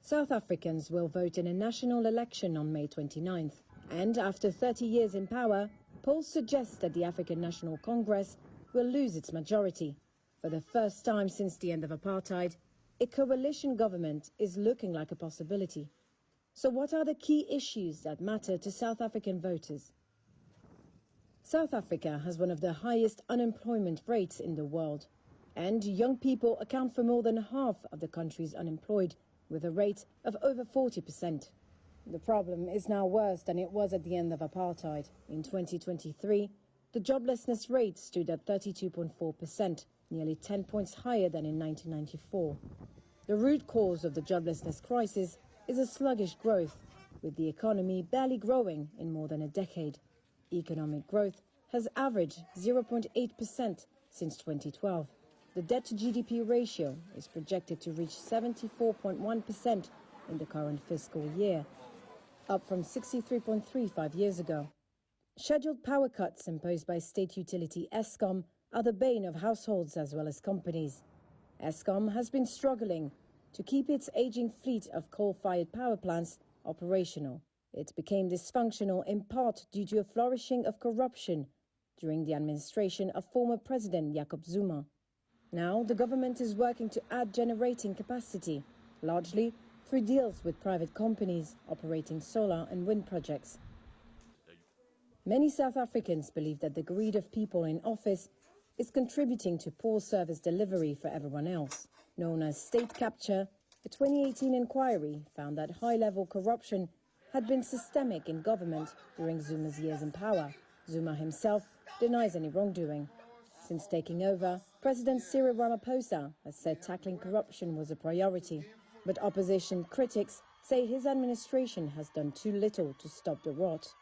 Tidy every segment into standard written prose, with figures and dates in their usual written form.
South Africans will vote in a national election on May 29th. And after 30 years in power, polls suggest that the African National Congress will lose its majority. For the first time since the end of apartheid, a coalition government is looking like a possibility. So what are the key issues that matter to South African voters? South Africa has one of the highest unemployment rates in the world. And young people account for more than half of the country's unemployed, with a rate of over 40%. The problem is now worse than it was at the end of apartheid. In 2023, the joblessness rate stood at 32.4%, nearly 10 points higher than in 1994. The root cause of the joblessness crisis is a sluggish growth, with the economy barely growing in more than a decade. Economic growth has averaged 0.8% since 2012. The debt-to-GDP ratio is projected to reach 74.1% in the current fiscal year, up from 63.3 years ago. Scheduled power cuts imposed by state utility Eskom are the bane of households as well as companies. Eskom has been struggling to keep its aging fleet of coal-fired power plants operational. It became dysfunctional in part due to a flourishing of corruption during the administration of former President Jacob Zuma. Now, the government is working to add generating capacity, largely through deals with private companies operating solar and wind projects. Many South Africans believe that the greed of people in office is contributing to poor service delivery for everyone else. Known as state capture, a 2018 inquiry found that high-level corruption had been systemic in government during Zuma's years in power. Zuma himself denies any wrongdoing. Since taking over, President Cyril Ramaphosa has said tackling corruption was a priority. But opposition critics say his administration has done too little to stop the rot.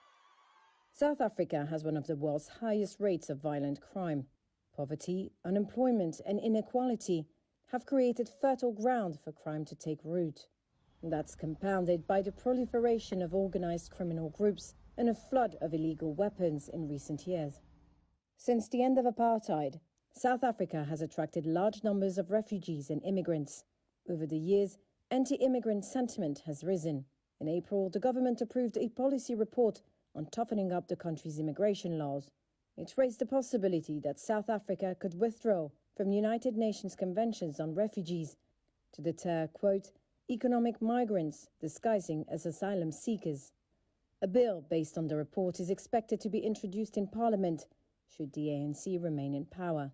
South Africa has one of the world's highest rates of violent crime. Poverty, unemployment and inequality have created fertile ground for crime to take root. That's compounded by the proliferation of organized criminal groups and a flood of illegal weapons in recent years. Since the end of apartheid, South Africa has attracted large numbers of refugees and immigrants. Over the years, anti-immigrant sentiment has risen. In April, the government approved a policy report on toughening up the country's immigration laws. It raised the possibility that South Africa could withdraw from United Nations conventions on refugees to deter, quote, economic migrants disguising as asylum seekers. A bill based on the report is expected to be introduced in Parliament should the ANC remain in power.